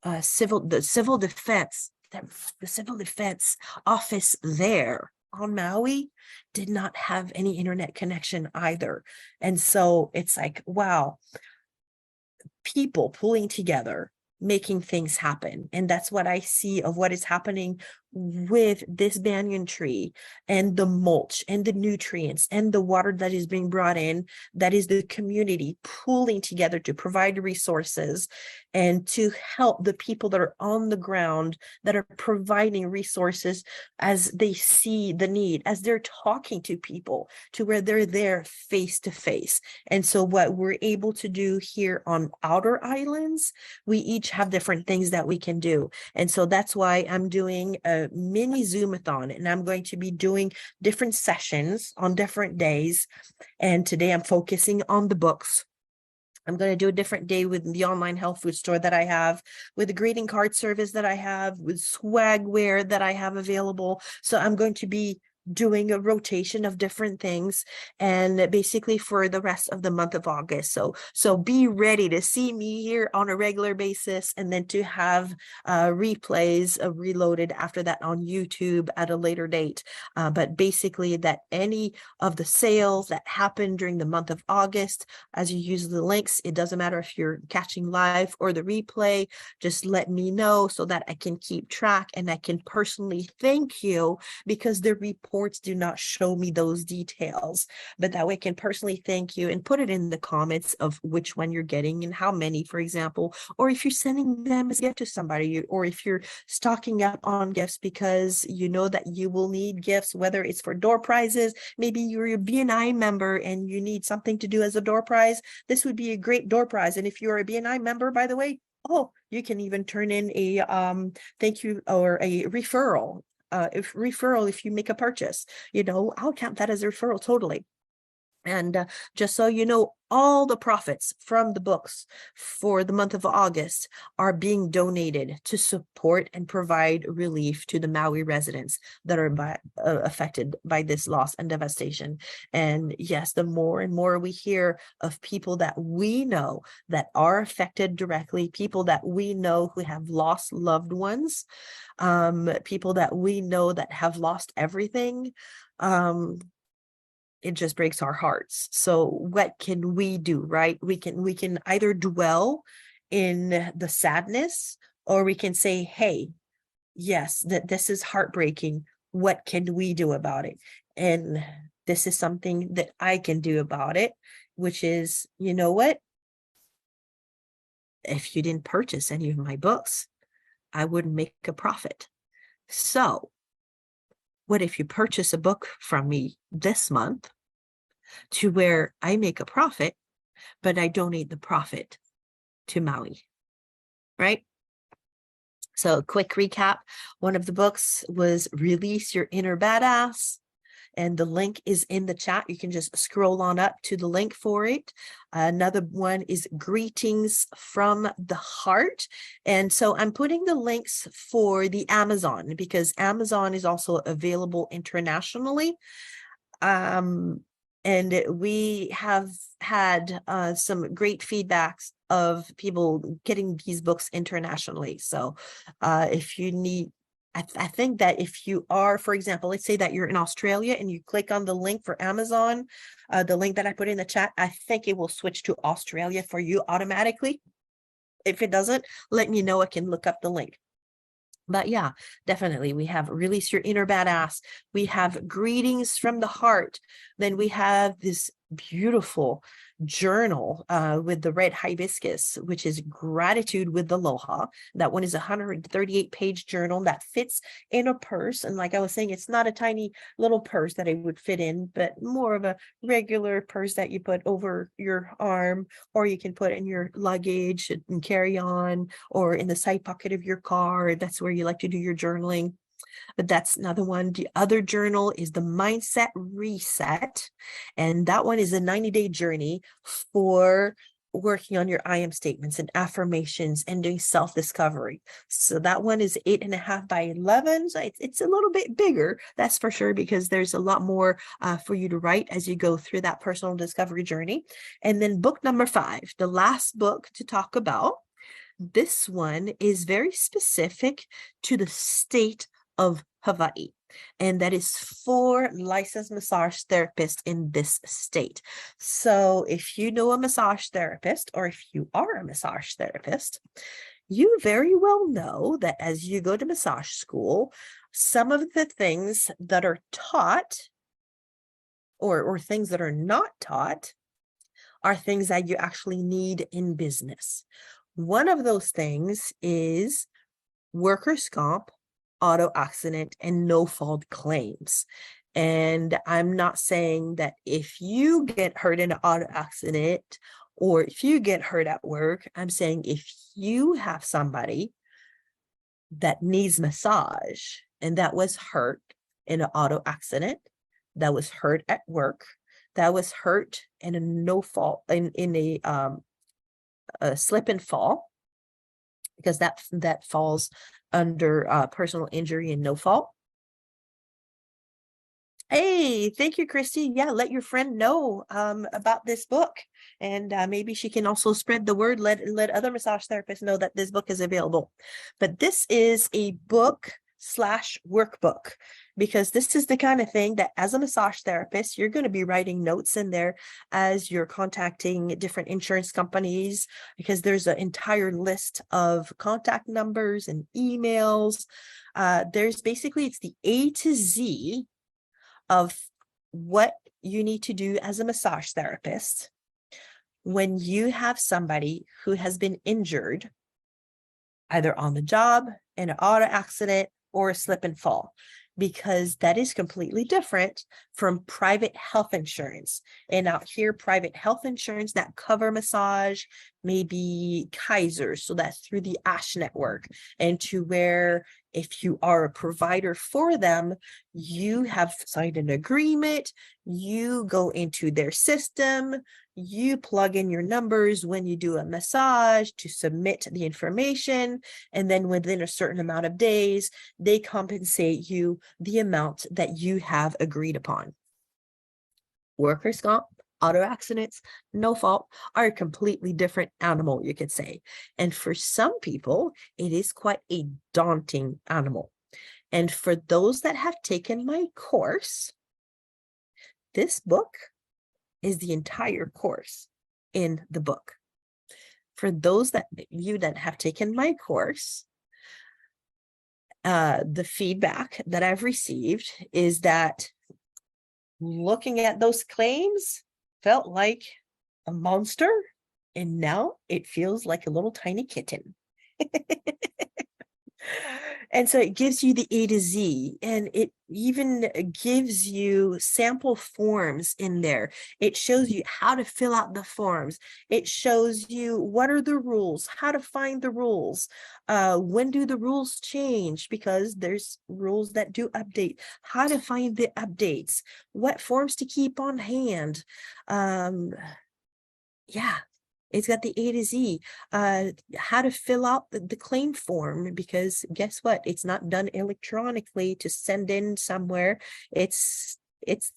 the civil defense, the civil defense office there on Maui did not have any internet connection either. And so it's like, wow, people pulling together, making things happen. And that's what I see of what is happening with this banyan tree, and the mulch and the nutrients and the water that is being brought in. That is the community pulling together to provide resources and to help the people that are on the ground, that are providing resources as they see the need, as they're talking to people, to where they're there face to face. And so what we're able to do here on outer islands, we each have different things that we can do. And so that's why I'm doing a mini Zoomathon, and I'm going to be doing different sessions on different days. And today I'm focusing on the books. I'm going to do a different day with the online health food store that I have, with the greeting card service that I have, with swagware that I have available. So I'm going to be doing a rotation of different things, and basically for the rest of the month of August. So be ready to see me here on a regular basis, and then to have replays reloaded after that on YouTube at a later date. But basically, that any of the sales that happen during the month of August, as you use the links, it doesn't matter if you're catching live or the replay, just let me know so that I can keep track and I can personally thank you, because the reports do not show me those details. But that way I can personally thank you and put it in the comments of which one you're getting and how many, for example, or if you're sending them as a gift to somebody, or if you're stocking up on gifts because you know that you will need gifts, whether it's for door prizes. Maybe you're a BNI member and you need something to do as a door prize. This would be a great door prize. And if you're a BNI member, by the way, you can even turn in a thank you or a referral. If you make a purchase, I'll count that as a referral totally. And just so you know, all the profits from the books for the month of August are being donated to support and provide relief to the Maui residents that are affected by this loss and devastation. And yes, the more and more we hear of people that we know that are affected directly, people that we know who have lost loved ones, people that we know that have lost everything, it just breaks our hearts. So what can we do, right? We can either dwell in the sadness, or we can say, hey, yes, that this is heartbreaking. What can we do about it? And this is something that I can do about it, which is, you know what? If you didn't purchase any of my books, I wouldn't make a profit. So what if you purchase a book from me this month, to where I make a profit, but I donate the profit to Maui, right? So quick recap, one of the books was Release Your Inner Badass, and the link is in the chat. You can just scroll on up to the link for it. Another one is Greetings from the Heart. And so I'm putting the links for the Amazon, because Amazon is also available internationally. And we have had some great feedbacks of people getting these books internationally. So if you need, I think that if you are, for example, let's say that you're in Australia and you click on the link for Amazon, the link that I put in the chat, I think it will switch to Australia for you automatically. If it doesn't, let me know. I can look up the link. But yeah, definitely. We have Release Your Inner Badass. We have Greetings from the Heart. Then we have this beautiful journal with the red hibiscus, which is Gratitude with Aloha. That one is a 138-page journal that fits in a purse. And like I was saying, it's not a tiny little purse that it would fit in, but more of a regular purse that you put over your arm, or you can put in your luggage and carry on, or in the side pocket of your car. That's where you like to do your journaling. But that's another one. The other journal is the Mindset Reset. And that one is a 90-day journey for working on your I am statements and affirmations and doing self-discovery. So that one is 8.5 by 11. So it's a little bit bigger, that's for sure, because there's a lot more for you to write as you go through that personal discovery journey. And then book number 5, the last book to talk about. This one is very specific to the state of Hawaii, and that is for licensed massage therapists in this state. So if you know a massage therapist, or if you are a massage therapist, you very well know that as you go to massage school, some of the things that are taught, or things that are not taught, are things that you actually need in business. One of those things is workers' comp, auto accident, and no-fault claims. And I'm not saying that if you get hurt in an auto accident, or if you get hurt at work, I'm saying if you have somebody that needs massage and that was hurt in an auto accident, that was hurt at work, that was hurt in a no-fault, in a slip and fall, because that falls under personal injury and no fault. Hey, thank you, Christy. Yeah, let your friend know about this book, and maybe she can also spread the word. Let other massage therapists know that this book is available. But this is a book / workbook, because this is the kind of thing that as a massage therapist, you're going to be writing notes in there as you're contacting different insurance companies, because there's an entire list of contact numbers and emails. There's basically, it's the A to Z of what you need to do as a massage therapist when you have somebody who has been injured, either on the job, in an auto accident, or a slip and fall. because that is completely different from private health insurance. And out here, private health insurance that cover massage, maybe Kaiser, so that's through the ASH network, and to where if you are a provider for them, you have signed an agreement, you go into their system, you plug in your numbers when you do a massage to submit the information, and then within a certain amount of days, they compensate you the amount that you have agreed upon. Workers' comp, auto accidents, no fault, are a completely different animal, you could say. And for some people, it is quite a daunting animal. And for those that have taken my course, this book is the entire course in the book. For those that have taken my course, the feedback that I've received is that looking at those claims felt like a monster, and now it feels like a little tiny kitten. And so it gives you the A to Z, and it even gives you sample forms in there. It shows you how to fill out the forms. It shows you what are the rules, how to find the rules, when do the rules change, because there's rules that do update, how to find the updates, what forms to keep on hand. Yeah. It's got the A to Z, how to fill out the claim form, because guess what? It's not done electronically to send in somewhere. It's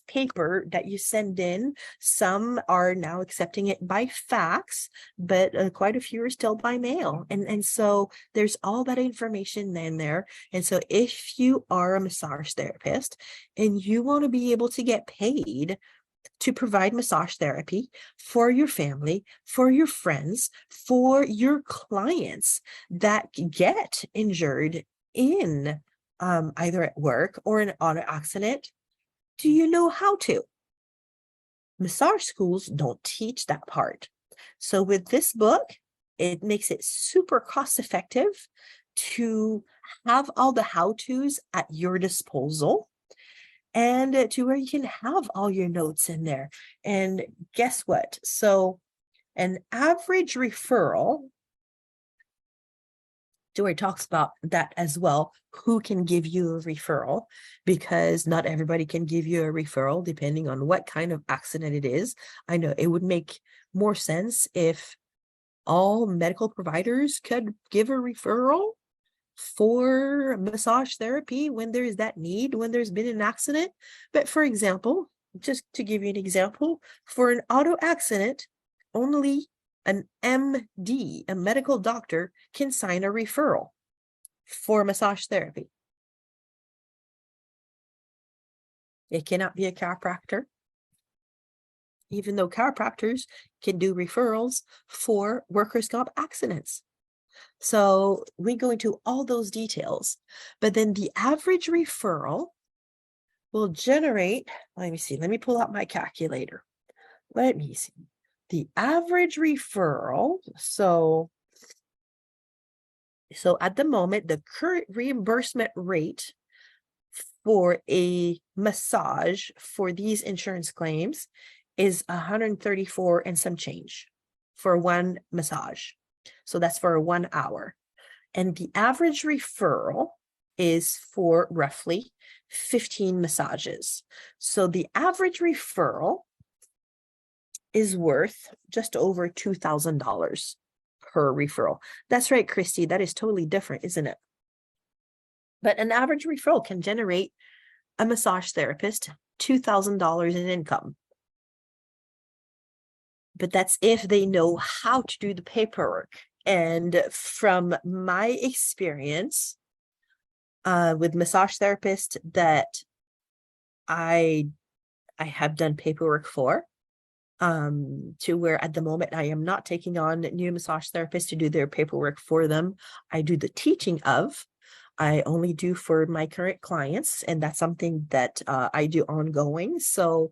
paper that you send in. Some are now accepting it by fax, but quite a few are still by mail. And so there's all that information in there. And so if you are a massage therapist and you want to be able to get paid to provide massage therapy for your family, for your friends, for your clients that get injured in either at work or an auto accident, do you know how to? Massage schools don't teach that part. So with this book, it makes it super cost effective to have all the how-tos at your disposal, and to where you can have all your notes in there. And guess what? So an average referral, Joy talks about that as well, who can give you a referral, because not everybody can give you a referral depending on what kind of accident it is. I know it would make more sense if all medical providers could give a referral for massage therapy when there's that need, when there's been an accident. But for example, just to give you an example, for an auto accident, only an MD, a medical doctor, can sign a referral for massage therapy. It cannot be a chiropractor, even though chiropractors can do referrals for workers' comp accidents. So we go into all those details, but then the average referral will generate, let me see, let me pull out my calculator. Let me see. The average referral, so at the moment, the current reimbursement rate for a massage for these insurance claims is 134 and some change for one massage. So that's for 1 hour. And the average referral is for roughly 15 massages. So the average referral is worth just over $2,000 per referral. That's right, Christy. That is totally different, isn't it? But an average referral can generate a massage therapist $2,000 in income. But that's if they know how to do the paperwork. And from my experience with massage therapists that I have done paperwork for, to where at the moment I am not taking on new massage therapists to do their paperwork for them. I do the teaching of. I only do for my current clients, and that's something that I do ongoing. So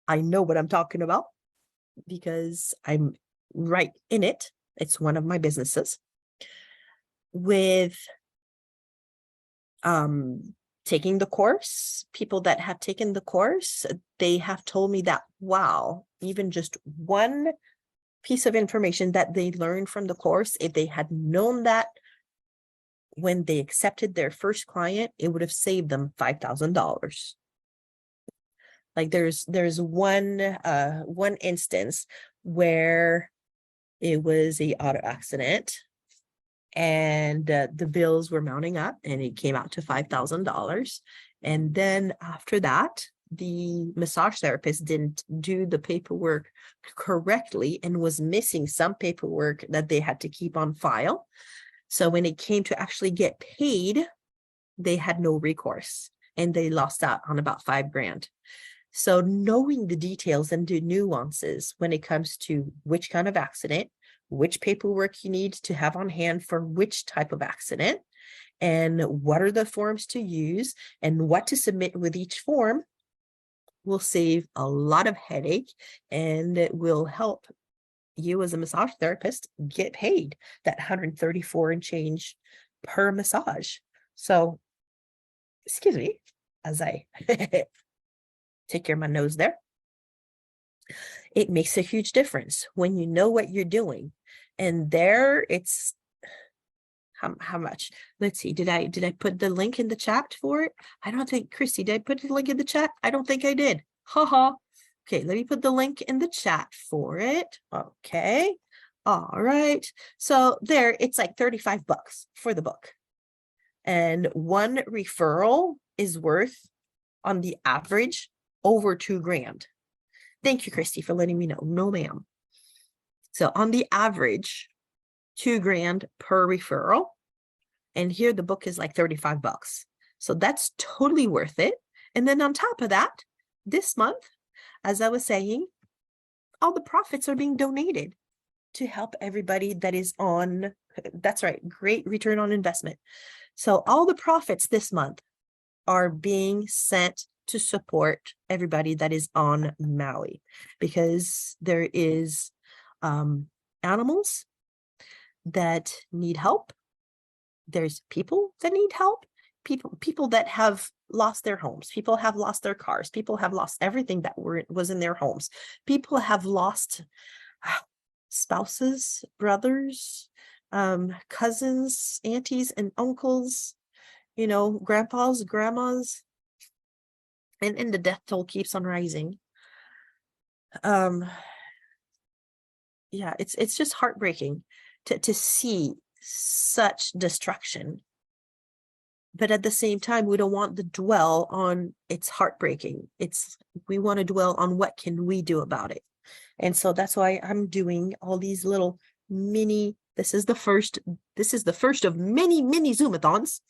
I know what I'm talking about because I'm right in it. It's one of my businesses. With taking the course, people that have taken the course, they have told me that, wow, even just one piece of information that they learned from the course, if they had known that when they accepted their first client, it would have saved them $5,000. Like there's one instance where it was a auto accident, and the bills were mounting up, and it came out to $5,000. And then after that, the massage therapist didn't do the paperwork correctly and was missing some paperwork that they had to keep on file. So when it came to actually get paid, they had no recourse, and they lost out on about $5,000. So knowing the details and the nuances when it comes to which kind of accident, which paperwork you need to have on hand for which type of accident, and what are the forms to use and what to submit with each form will save a lot of headache, and it will help you as a massage therapist get paid that $134 and change per massage. So, excuse me, as I take care of my nose there. It makes a huge difference when you know what you're doing. And there it's how much? Let's see. Did I put the link in the chat for it? I don't think, Christy, did I put the link in the chat? I don't think I did. Haha. Okay, let me put the link in the chat for it. Okay. All right. So there, it's like $35 for the book. And one referral is worth, on the average, over $2,000. Thank you, Christy, for letting me know. No, ma'am. So on the average, $2,000 per referral. And here the book is like $35. So that's totally worth it. And then on top of that, this month, as I was saying, all the profits are being donated to help everybody that is on, that's right, great return on investment. So all the profits this month are being sent to support everybody that is on Maui, because there is animals that need help. There's people that need help. People that have lost their homes. People have lost their cars. People have lost everything that was in their homes. People have lost spouses, brothers, cousins, aunties, and uncles, grandpas, grandmas, and the death toll keeps on rising. Yeah, it's just heartbreaking to see such destruction. But at the same time, we don't want to dwell on it's heartbreaking. We want to dwell on what can we do about it. And so that's why I'm doing all these little mini, this is the first of many Zoomathons.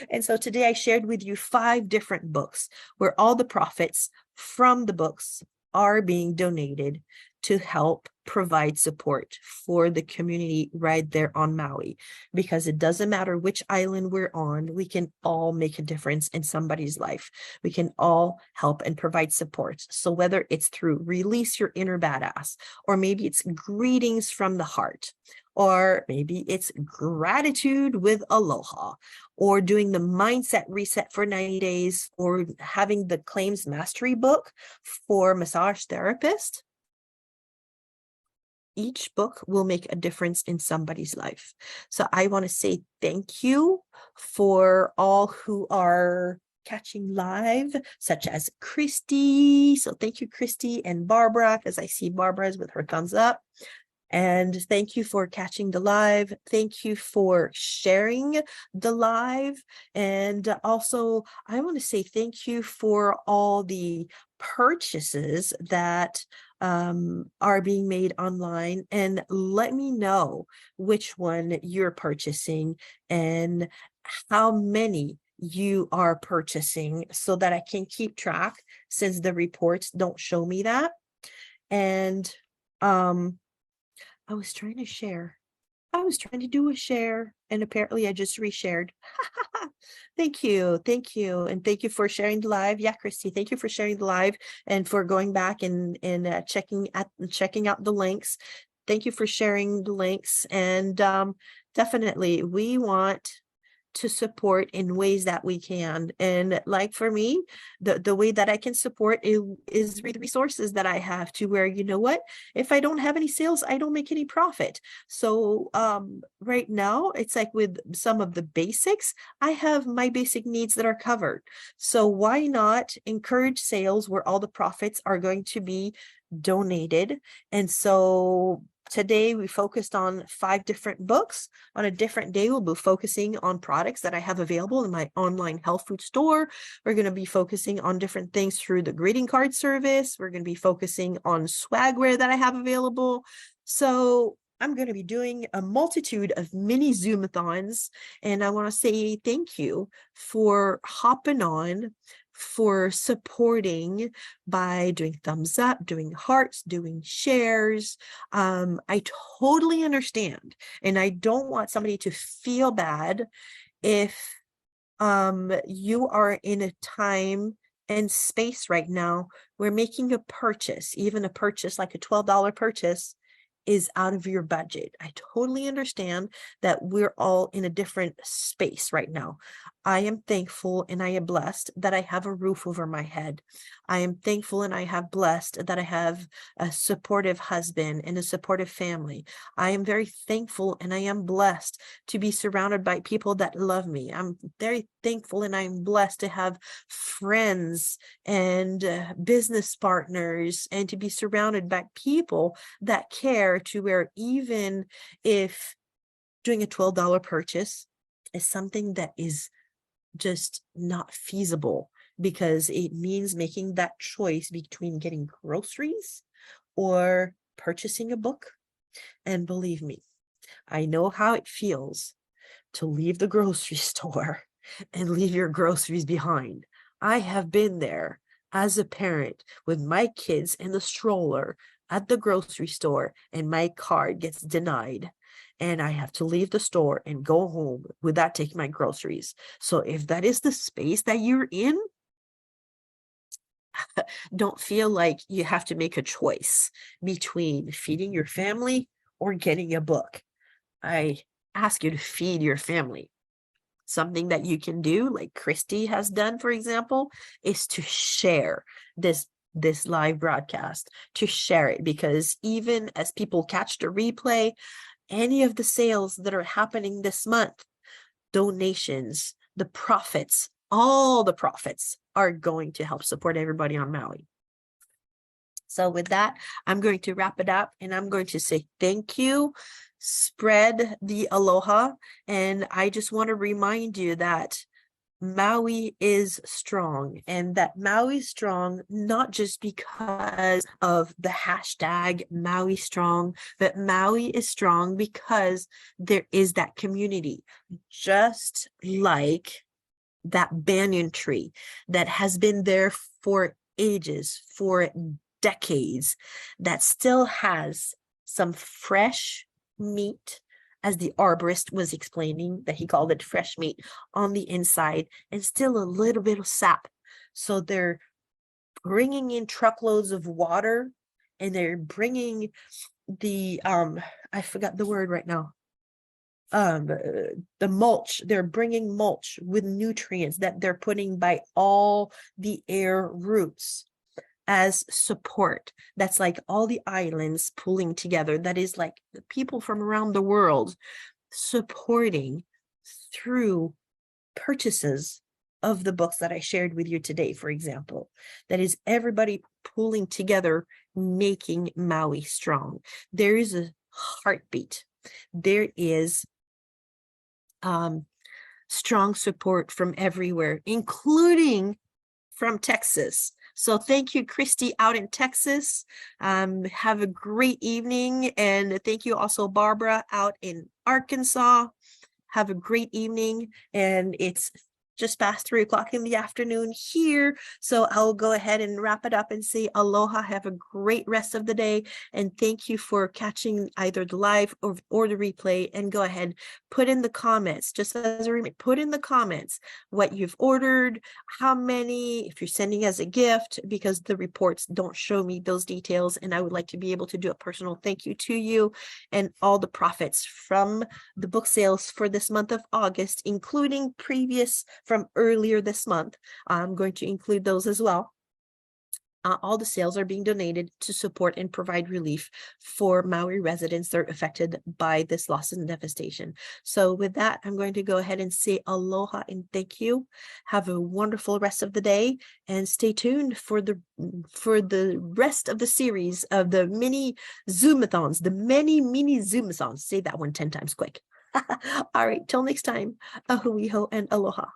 And so today I shared with you 5 different books where all the profits from the books are being donated to help provide support for the community right there on Maui, because it doesn't matter which island we're on, we can all make a difference in somebody's life. We can all help and provide support. So whether it's through Release Your Inner Badass, or maybe it's Greetings from the Heart, or maybe it's Gratitude with Aloha, or doing the Mindset Reset for 90 days, or having the Claims Mastery book for massage therapists, each book will make a difference in somebody's life. So I want to say thank you for all who are catching live, such as Christy. So thank you, Christy, and Barbara, because I see Barbara's with her thumbs up. And thank you for catching the live. Thank you for sharing the live. And also, I want to say thank you for all the purchases that are being made online. And let me know which one you're purchasing and how many you are purchasing, so that I can keep track, since the reports don't show me that. And I was trying to share. I was trying to do a share, and apparently I just reshared. Thank you. Thank you. And thank you for sharing the live. Yeah, Christy, thank you for sharing the live and for going back and checking out the links. Thank you for sharing the links. And definitely we want to support in ways that we can. And like for me, the way that I can support is through the resources that I have, to where, you know what, if I don't have any sales, I don't make any profit. So right now, it's like with some of the basics, I have my basic needs that are covered. So why not encourage sales where all the profits are going to be donated? And so today we focused on 5 different books. On a different day, we'll be focusing on products that I have available in my online health food store. We're going to be focusing on different things through the greeting card service. We're going to be focusing on swagware that I have available. So I'm going to be doing a multitude of mini Zoom-a-thons, and I want to say thank you for hopping on, for supporting by doing thumbs up, doing hearts, doing shares. I totally understand, and I don't want somebody to feel bad if you are in a time and space right now where making a purchase, even a purchase like a $12 purchase, is out of your budget. I totally understand that we're all in a different space right now. I am thankful and I am blessed that I have a roof over my head. I am thankful and I have blessed that I have a supportive husband and a supportive family. I am very thankful and I am blessed to be surrounded by people that love me. I'm very thankful and I'm blessed to have friends and business partners, and to be surrounded by people that care, to where even if doing a $12 purchase is something that is just not feasible, because it means making that choice between getting groceries or purchasing a book. And believe me, I know how it feels to leave the grocery store and leave your groceries behind. I have been there as a parent with my kids in the stroller at the grocery store, and my card gets denied, and I have to leave the store and go home without taking my groceries. So if that is the space that you're in, don't feel like you have to make a choice between feeding your family or getting a book. I ask you to feed your family. Something that you can do, like Christy has done, for example, is to share this live broadcast, to share it, because even as people catch the replay, any of the sales that are happening this month, donations, the profits, all the profits are going to help support everybody on Maui. So with that, I'm going to wrap it up, and I'm going to say thank you. Spread the aloha. And I just want to remind you that Maui is strong, and that Maui is strong not just because of the hashtag Maui strong, but Maui is strong because there is that community, just like that banyan tree that has been there for ages, for decades, that still has some fresh meat, as the arborist was explaining, that he called it fresh meat on the inside, and still a little bit of sap. So they're bringing in truckloads of water, and they're bringing the I forgot the word right now, the mulch. They're bringing mulch with nutrients that they're putting by all the air roots as support. That's like all the islands pulling together. That is like the people from around the world supporting through purchases of the books that I shared with you today, for example. That is everybody pulling together, making Maui strong. There is a heartbeat. There is strong support from everywhere, including from Texas. So thank you, Christy, out in Texas. Have a great evening. And thank you also, Barbara, out in Arkansas. Have a great evening. And it's just past 3 o'clock in the afternoon here. So I'll go ahead and wrap it up and say aloha. Have a great rest of the day. And thank you for catching either the live or the replay. And go ahead, put in the comments, just as a reminder, put in the comments what you've ordered, how many, if you're sending as a gift, because the reports don't show me those details. And I would like to be able to do a personal thank you to you, and all the profits from the book sales for this month of August, including previous from earlier this month. I'm going to include those as well. All the sales are being donated to support and provide relief for Maui residents that are affected by this loss and devastation. So with that, I'm going to go ahead and say aloha and thank you. Have a wonderful rest of the day, and stay tuned for the rest of the series of the mini Zoomathons, the many mini Zoomathons. Say that one 10 times quick. All right, till next time, ahuiho and aloha.